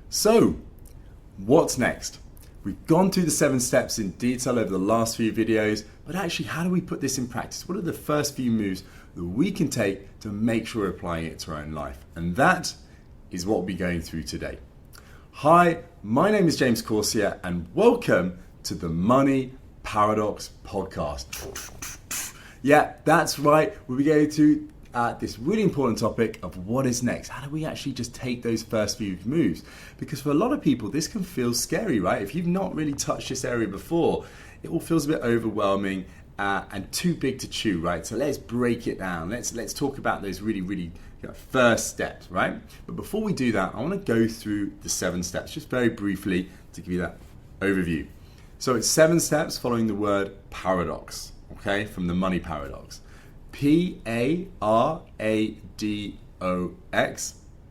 So, what's next? We've gone through the 7 steps in detail over the last few videos, but actually, how do we put this in practice? What are the first few moves that we can take to make sure we're applying it to our own life? And that is what we'll be going through today. Hi, my name is James Corsia, and welcome to the Money Paradox Podcast. Yeah, that's right. We'll be going through this really important topic of what is next. How do we actually just take those first few moves? Because for a lot of people, this can feel scary, right? If you've not really touched this area before, it all feels a bit overwhelming and too big to chew, right? So let's break it down. Let's talk about those really first steps, right? But before we do that, I want to go through the 7 steps just very briefly to give you that overview. So it's 7 steps following the word paradox, okay, from the Money Paradox. Paradox.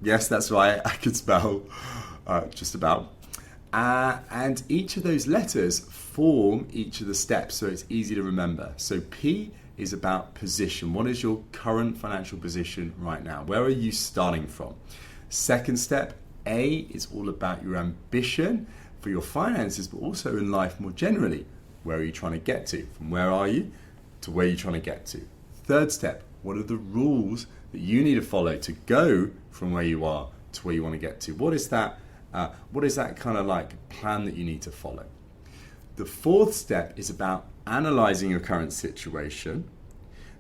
Yes, that's right. I could spell just about. And each of those letters form each of the steps, so it's easy to remember. So P is about position. What is your current financial position right now? Where are you starting from? Second step, A, is all about your ambition for your finances, but also in life more generally. Where are you trying to get to? From where are you to where you're trying to get to? Third step, what are the rules that you need to follow to go from where you are to where you want to get to? What is that kind of like plan that you need to follow? The fourth step is about analyzing your current situation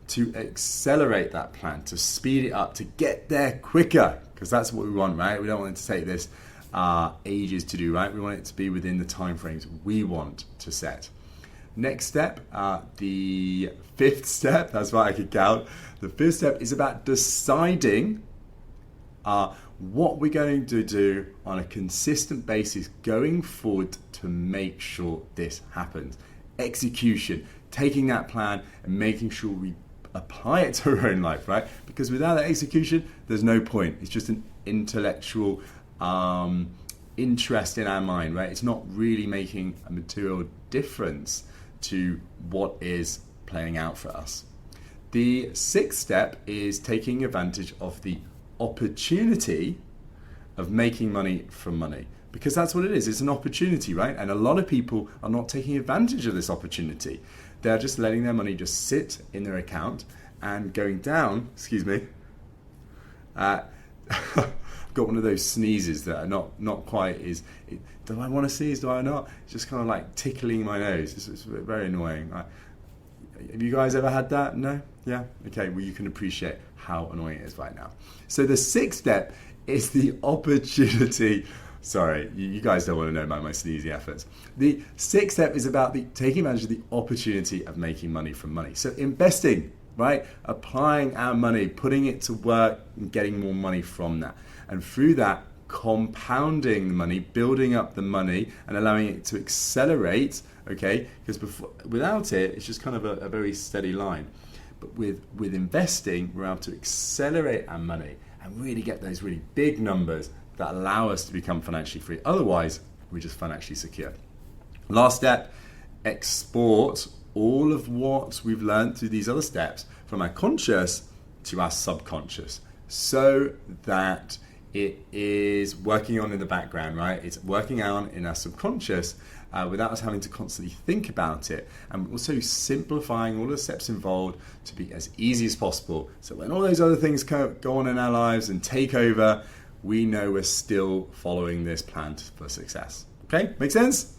to accelerate that plan, to speed it up, to get there quicker, because that's what we want, right? We don't want it to take this ages to do, right? We want it to be within the timeframes we want to set. Next step, the 5th step, that's right, I could count. The 5th step is about deciding what we're going to do on a consistent basis going forward to make sure this happens. Execution, taking that plan and making sure we apply it to our own life, right? Because without that execution, there's no point. It's just an intellectual interest in our mind, right? It's not really making a material difference to what is playing out for us. The 6th step is taking advantage of the opportunity of making money from money, because that's what it is. It's an opportunity, right? And a lot of people are not taking advantage of this opportunity. They're just letting their money just sit in their account and going down, got one of those sneezes that are not quite do I want to sneeze, do I not? It's just kind of like tickling my nose. It's very annoying. Have you guys ever had that? No? Yeah? Okay, well, you can appreciate how annoying it is right now. So the 6th step is the opportunity. Sorry, you guys don't want to know about my sneezing efforts. The 6th step is about taking advantage of the opportunity of making money from money. So investing, right? Applying our money, putting it to work and getting more money from that. And through that, compounding the money, building up the money and allowing it to accelerate, okay? Because without it, it's just kind of a very steady line. But with investing, we're able to accelerate our money and really get those really big numbers that allow us to become financially free. Otherwise, we're just financially secure. Last step, export all of what we've learned through these other steps from our conscious to our subconscious, so that it is working on in the background, right? It's working out in our subconscious without us having to constantly think about it, and also simplifying all the steps involved to be as easy as possible. So when all those other things go on in our lives and take over, we know we're still following this plan for success. Okay, make sense?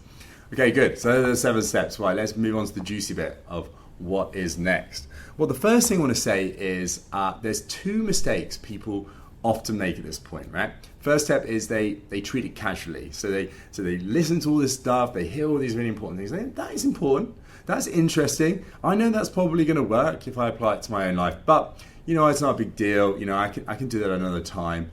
Okay, good. So those are the 7 steps. Right, let's move on to the juicy bit of what is next. Well, the first thing I want to say is there's 2 mistakes people often make at this point, right? First step is they treat it casually. So they listen to all this stuff, they hear all these really important things. That is important. That's interesting. I know that's probably going to work if I apply it to my own life, but it's not a big deal. I can do that another time.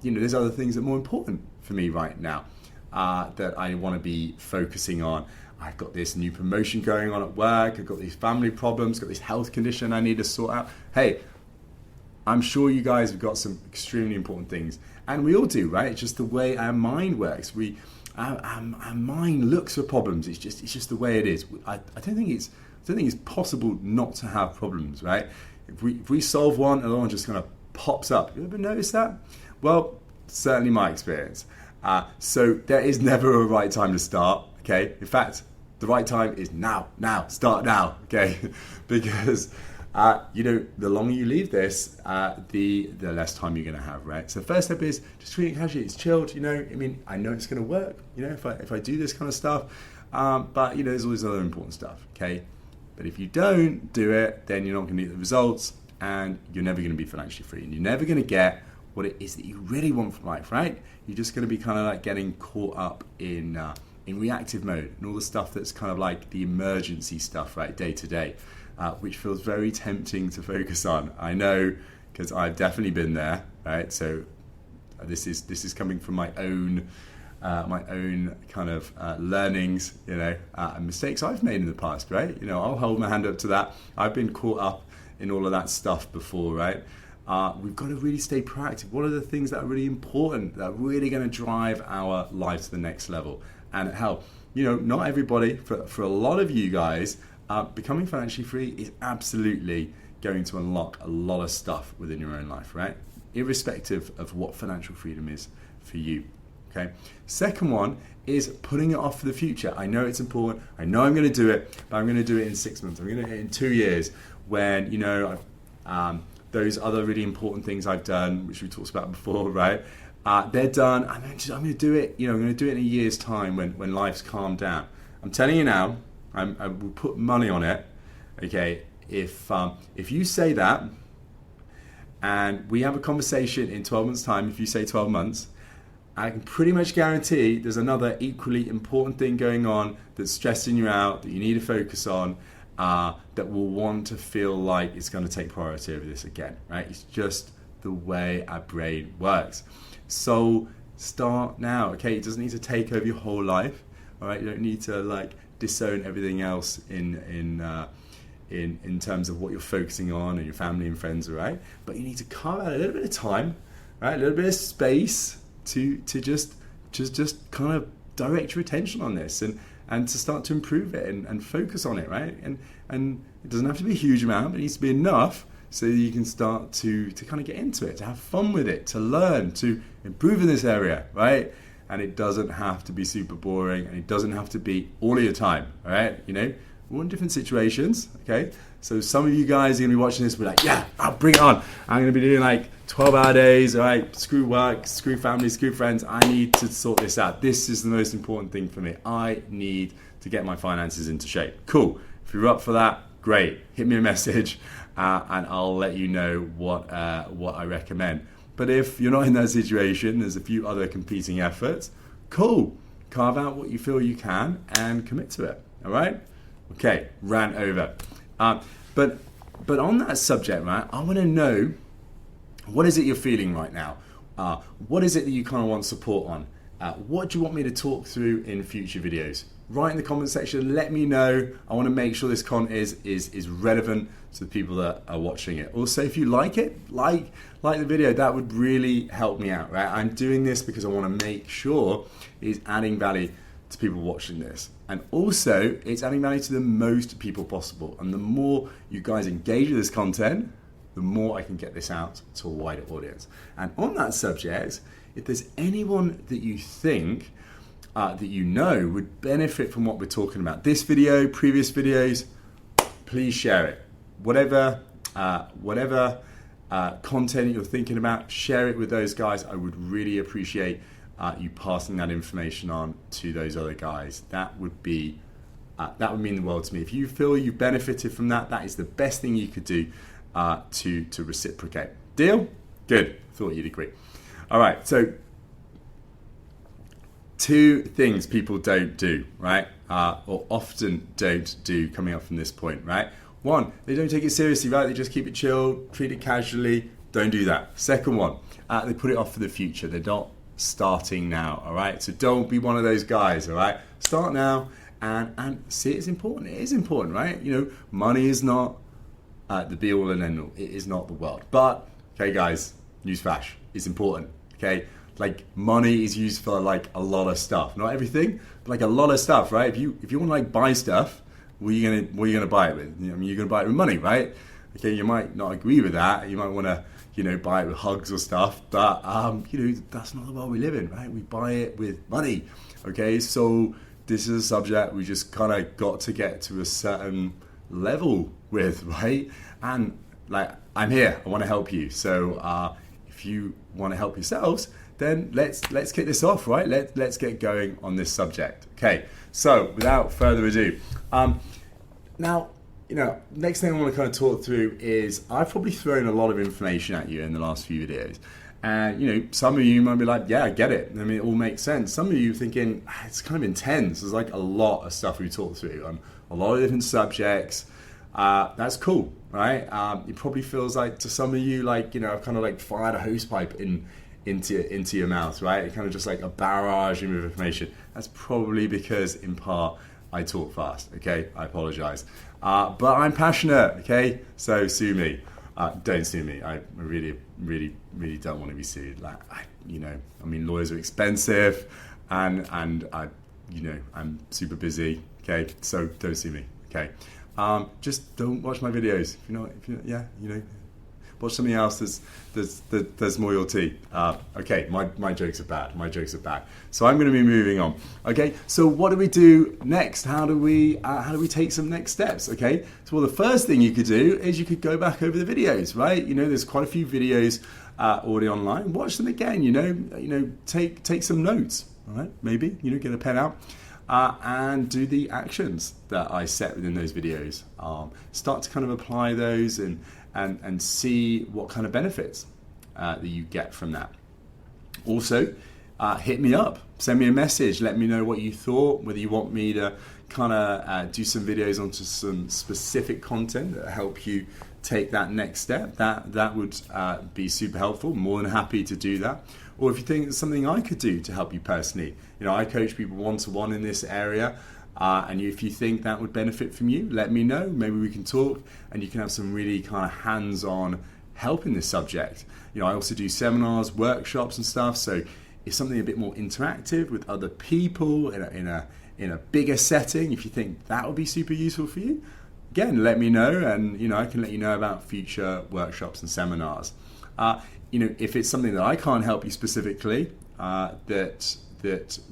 There's other things that are more important for me right now that I want to be focusing on. I've got this new promotion going on at work. I've got these family problems, got this health condition I need to sort out. Hey, I'm sure you guys have got some extremely important things, and we all do, right? It's just the way our mind works. Our mind looks for problems. It's just the way it is. I don't think it's possible not to have problems, right? If we solve one, another one just kind of pops up. You ever notice that? Well, certainly my experience. So there is never a right time to start, okay? In fact, the right time is now, start now, okay? Because, the longer you leave this, the less time you're going to have, right? So the first step is just treat it casually. It's chilled, I know it's going to work, if I do this kind of stuff, but, there's all this other important stuff, okay? But if you don't do it, then you're not going to get the results, and you're never going to be financially free, and you're never going to get what it is that you really want from life, right? You're just going to be kind of like getting caught up in reactive mode and all the stuff that's kind of like the emergency stuff, right, day to day, which feels very tempting to focus on. I know, because I've definitely been there, right? So this is coming from my own kind of learnings, and mistakes I've made in the past, right? I'll hold my hand up to that. I've been caught up in all of that stuff before, right? We've got to really stay proactive. What are the things that are really important, that are really going to drive our life to the next level? And hell, not everybody, for a lot of you guys, becoming financially free is absolutely going to unlock a lot of stuff within your own life, right? Irrespective of what financial freedom is for you. Okay. Second one is putting it off for the future. I know it's important. I know I'm going to do it, but I'm going to do it in 6 months. I'm going to do it in 2 years when, those other really important things I've done, which we talked about before, right? They're done. I'm going to do it. I'm going to do it in a year's time when life's calmed down. I'm telling you now. I will put money on it. Okay. If you say that, and we have a conversation in 12 months' time, if you say 12 months, I can pretty much guarantee there's another equally important thing going on that's stressing you out, that you need to focus on, that will want to feel like it's going to take priority over this again, right? It's just the way our brain works. So start now, okay? It doesn't need to take over your whole life, all right? You don't need to disown everything else in terms of what you're focusing on and your family and friends, all right? But you need to carve out a little bit of time, right? A little bit of space to just kind of direct your attention on this and to start to improve it and focus on it, right? And it doesn't have to be a huge amount, but it needs to be enough so that you can start to kind of get into it, to have fun with it, to learn, to improve in this area, right? And it doesn't have to be super boring, and it doesn't have to be all of your time, all right? We're in different situations, okay? So some of you guys are going to be watching this and be like, yeah, I'll bring it on. I'm going to be doing 12-hour days, all right? Screw work, screw family, screw friends. I need to sort this out. This is the most important thing for me. I need to get my finances into shape. Cool. If you're up for that, great. Hit me a message and I'll let you know what I recommend. But if you're not in that situation, there's a few other competing efforts. Cool. Carve out what you feel you can and commit to it, all right? Okay, rant over. But on that subject, right, I want to know, what is it you're feeling right now? What is it that you kind of want support on? What do you want me to talk through in future videos? Write in the comment section, let me know. I want to make sure this content is relevant to the people that are watching it. Also, if you like it, like the video, that would really help me out, right? I'm doing this because I want to make sure it's adding value to people watching this. And also, it's adding value to the most people possible. And the more you guys engage with this content, the more I can get this out to a wider audience. And on that subject, if there's anyone that you think that would benefit from what we're talking about, this video, previous videos, please share it. Whatever content you're thinking about, share it with those guys. I would really appreciate you passing that information on to those other guys. That would mean the world to me. If you feel you've benefited from that, that is the best thing you could do to reciprocate. Deal? Good. Thought you'd agree. All right. So 2 things people don't do, right? Or often don't do coming up from this point, right? 1, they don't take it seriously, right? They just keep it chill, treat it casually. Don't do that. Second one, they put it off for the future. They're not starting now, all right? So don't be one of those guys, all right? Start now and see it as important. It is important, right? Money is not the be all and end all. It is not the world. But, okay, guys, newsflash, it's important, okay? Money is used for a lot of stuff. Not everything, but a lot of stuff, right? If you want to buy stuff, what are you gonna buy it with? You're gonna buy it with money, right? Okay, you might not agree with that. You might want to buy it with hugs or stuff. But that's not the world we live in, right? We buy it with money. Okay, so this is a subject we just kind of got to get to a certain level with, right? And like, I'm here, I want to help you. So if you want to help yourselves, then let's kick this off, right? Let's get going on this subject. Okay, so without further ado, now, next thing I want to kind of talk through is I've probably thrown a lot of information at you in the last few videos. And, some of you might be like, yeah, I get it. I mean, it all makes sense. Some of you thinking, it's kind of intense. There's like a lot of stuff we talked through on a lot of different subjects. That's cool, right? It probably feels like to some of you, like, I've kind of like fired a hose pipe into your mouth, right? It kind of just like a barrage of information. That's probably because in part I talk fast, okay? I apologize. But I'm passionate, okay? So sue me. Don't sue me. I really, really, really don't want to be sued. Like, lawyers are expensive, and I'm super busy, okay? So don't sue me, okay? Just don't watch my videos. Watch something else that's more your tea. Okay, my jokes are bad. My jokes are bad. So I'm going to be moving on. Okay, so what do we do next? How do we take some next steps? Okay, so the first thing you could do is you could go back over the videos, right? There's quite a few videos already online. Watch them again. Take some notes. All right, maybe get a pen out. And do the actions that I set within those videos. Start to kind of apply those and see what kind of benefits that you get from that. Also, hit me up, send me a message, let me know what you thought, whether you want me to kind of do some videos onto some specific content that help you take that next step. That would be super helpful. More than happy to do that. Or if you think it's something I could do to help you personally, I coach people one-to-one in this area. And if you think that would benefit from you, let me know. Maybe we can talk and you can have some really kind of hands-on help in this subject. I also do seminars, workshops and stuff. So it's something a bit more interactive with other people in a bigger setting. If you think that would be super useful for you, again, let me know, and I can let you know about future workshops and seminars. If it's something that I can't help you specifically, that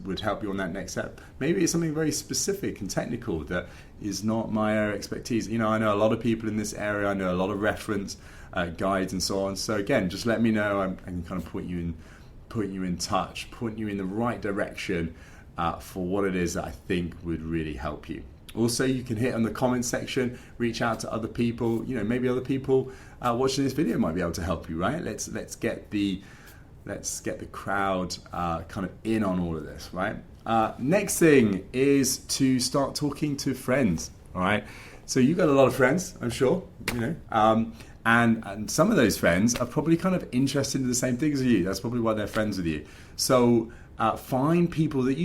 would help you on that next step. Maybe it's something very specific and technical that is not my area of expertise. I know a lot of people in this area. I know a lot of reference guides and so on. So again, just let me know. I can kind of put you in touch, point you in the right direction for what it is that I think would really help you. Also, you can hit on the comment section, reach out to other people. Maybe other people watching this video might be able to help you, right? Let's get the crowd kind of in on all of this, right? Next thing is to start talking to friends, all right? So you've got a lot of friends, I'm sure, and some of those friends are probably kind of interested in the same things as you. That's probably why they're friends with you. So find people that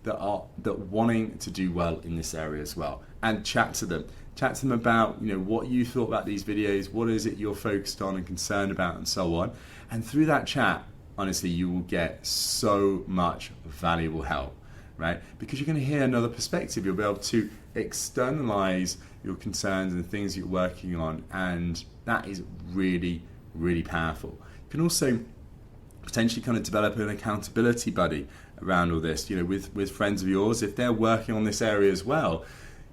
that wanting to do well in this area as well, and chat to them. Chat to them about what you thought about these videos, what is it you're focused on and concerned about, and so on. And through that chat, honestly, you will get so much valuable help, right? Because you're going to hear another perspective. You'll be able to externalize your concerns and things you're working on, and that is really, really powerful. You can also potentially kind of develop an accountability buddy around all this, with friends of yours. If they're working on this area as well,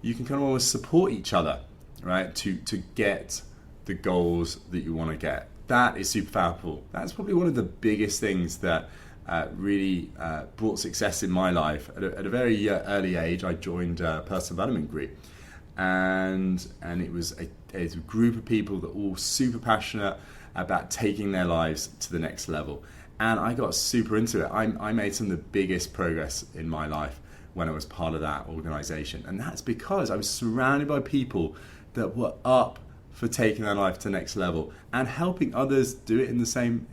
you can kind of always support each other, right, to get the goals that you want to get. That is super powerful. That's probably one of the biggest things that really brought success in my life. At a very early age, I joined a personal development group, and it was a group of people that were all super passionate about taking their lives to the next level. And I got super into it. I made some of the biggest progress in my life when I was part of that organization. And that's because I was surrounded by people that were up for taking their life to the next level and helping others do it in the same,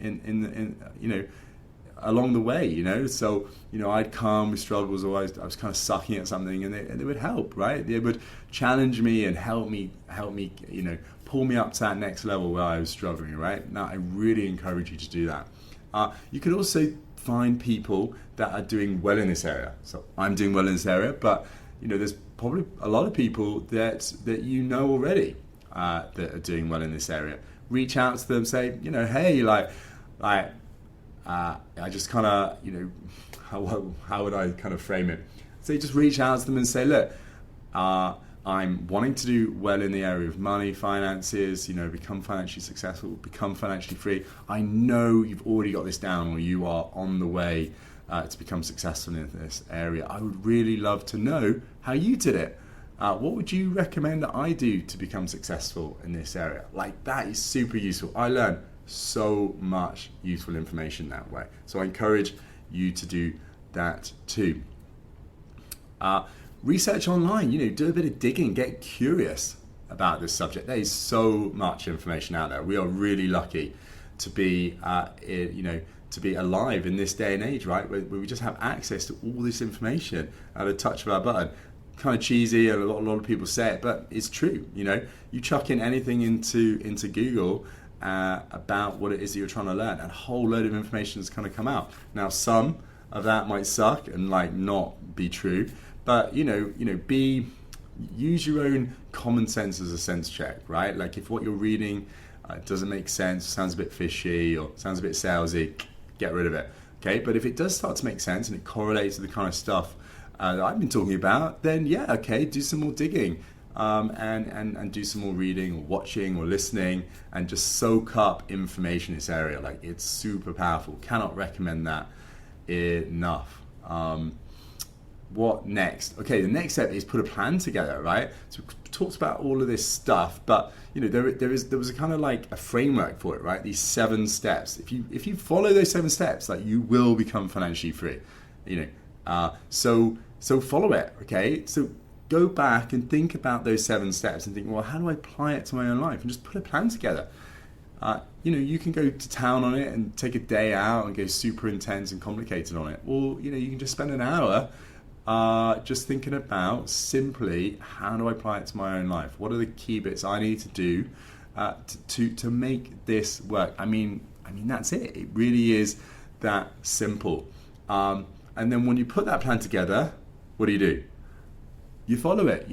along the way, So, I'd come with struggles, or I was kind of sucking at something, and they would help, right? They would challenge me and help me, pull me up to that next level where I was struggling, right? Now, I really encourage you to do that. You can also find people that are doing well in this area. So I'm doing well in this area, but there's probably a lot of people that already that are doing well in this area. reach out to them, say, hey, I just kind of, how would I kind of frame it? So you just reach out to them and say, look, I'm wanting to do well in the area of money, finances, become financially successful, become financially free. I know you've already got this down, or you are on the way to become successful in this area. I would really love to know how you did it. What would you recommend that I do to become successful in this area? Like, that is super useful. I learned so much useful information that way. So I encourage you to do that too. Research online, do a bit of digging, get curious about this subject. There is so much information out there. We are really lucky to be, to be alive in this day and age, right? Where we just have access to all this information at a touch of our button. Kind of cheesy, and a lot of people say it, but it's true. You chuck in anything into Google about what it is that you're trying to learn, and a whole load of information is going to come out. Now, some of that might suck and not be true, but use your own common sense as a sense check, right? Like, if what you're reading doesn't make sense, sounds a bit fishy, or sounds a bit salesy, get rid of it. Okay, but if it does start to make sense and it correlates to the kind of stuff that I've been talking about, then yeah, okay, do some more digging, and do some more reading or watching or listening, and just soak up information in this area. Like, it's super powerful. Cannot recommend that enough. What next? Okay, the next step is put a plan together, right? So we talked about all of this stuff, but there was a kind of like a framework for it, right? These 7 steps. If you follow those 7 steps, like, you will become financially free. So follow it, okay? So go back and think about those 7 steps and think, well, how do I apply it to my own life? And just put a plan together. You can go to town on it and take a day out and go super intense and complicated on it. Or, you can just spend an hour just thinking about simply, how do I apply it to my own life? What are the key bits I need to do to make this work? I mean, that's it. It really is that simple. And then when you put that plan together, what do? You follow it,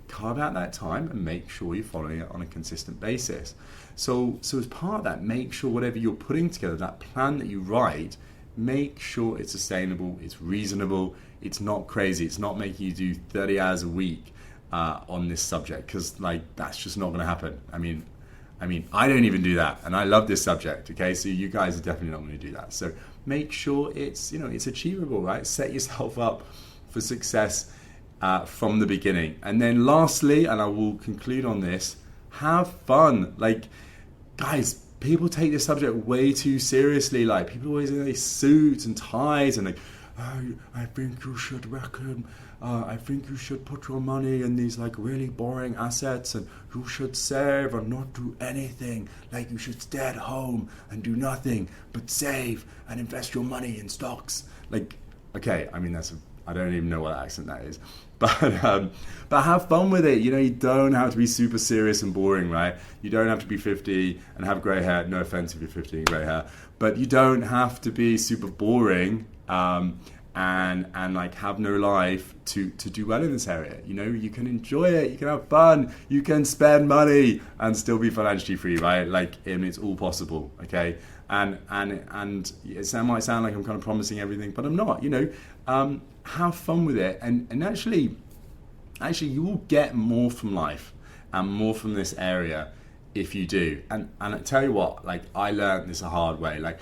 carve out that time and make sure you're following it on a consistent basis. So as part of that, make sure whatever you're putting together, that plan that you write, make sure it's sustainable, it's reasonable, it's not crazy, it's not making you do 30 hours a week on this subject, because that's just not going to happen. I mean, I don't even do that, and I love this subject, okay? So you guys are definitely not going to do that. So make sure it's achievable, right? Set yourself up for success from the beginning. And then lastly, and I will conclude on this, have fun. Like, guys, people take this subject way too seriously. Like, people always in these suits and ties and I think you should I think you should put your money in these really boring assets, and you should save and not do anything. Like, you should stay at home and do nothing but save and invest your money in stocks. Like, okay, I don't even know what accent that is. But have fun with it. You don't have to be super serious and boring, right? You don't have to be 50 and have grey hair. No offense if you're 50 and grey hair. But you don't have to be super boring and have no life to do well in this area. You can enjoy it. You can have fun. You can spend money and still be financially free, right? It's all possible, okay? And it might sound like I'm kind of promising everything, but I'm not. Have fun with it, and actually you will get more from life and more from this area if you do. And I tell you what, I learned this a hard way. I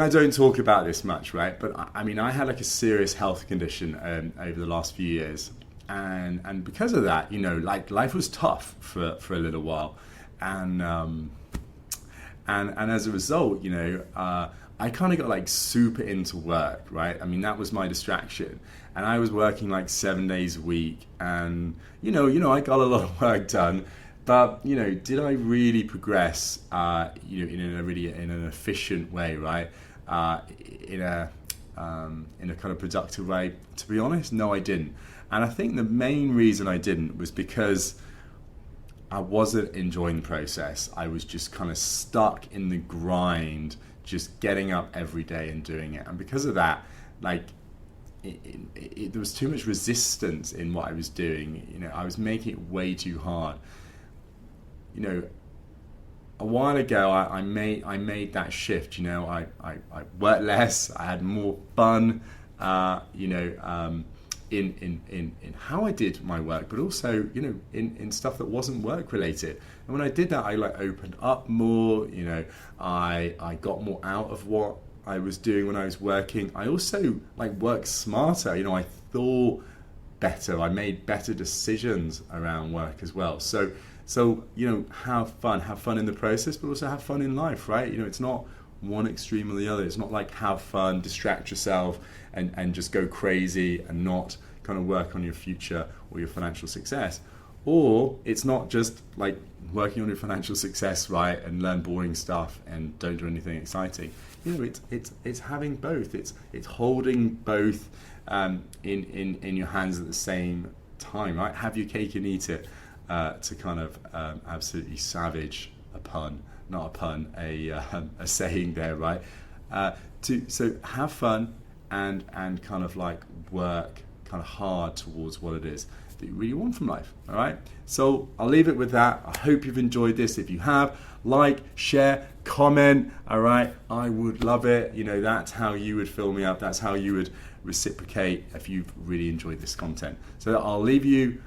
don't talk about this much, right? But I had a serious health condition over the last few years, and because of that, life was tough for a little while, and as a result, I kind of got super into work, right? That was my distraction, and I was working 7 days a week, and I got a lot of work done, but did I really progress? In an efficient way, right? In a kind of productive way. To be honest, no, I didn't, and I think the main reason I didn't was because I wasn't enjoying the process. I was just kind of stuck in the grind, just getting up every day and doing it. And because of that, there was too much resistance in what I was doing. I was making it way too hard. a while ago, I made that shift. You know, I worked less. I had more fun. You know, in how I did my work, but also, you know, in stuff that wasn't work related. And when I did that, I like opened up more. You know, I got more out of what I was doing when I was working. I also like worked smarter. You know, I thought better. I made better decisions around work as well. So you know, have fun in the process, but also have fun in life, right? You know, it's not one extreme or the other. It's not like have fun, distract yourself, and just go crazy and not kind of work on your future or your financial success. Or it's not just like working on your financial success, right, and learn boring stuff and don't do anything exciting. You know, it's having both. It's holding both in your hands at the same time, right? Have your cake and eat it. To kind of absolutely savage a pun, not a pun, a saying there, right? So have fun and kind of like work kind of hard towards what it is that you really want from life. All right. So I'll leave it with that. I hope you've enjoyed this. If you have, like, share, comment. All right. I would love it. You know, that's how you would fill me up. That's how you would reciprocate if you've really enjoyed this content. So I'll leave you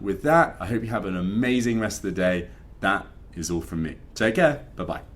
with that. I hope you have an amazing rest of the day. That is all from me. Take care. Bye-bye.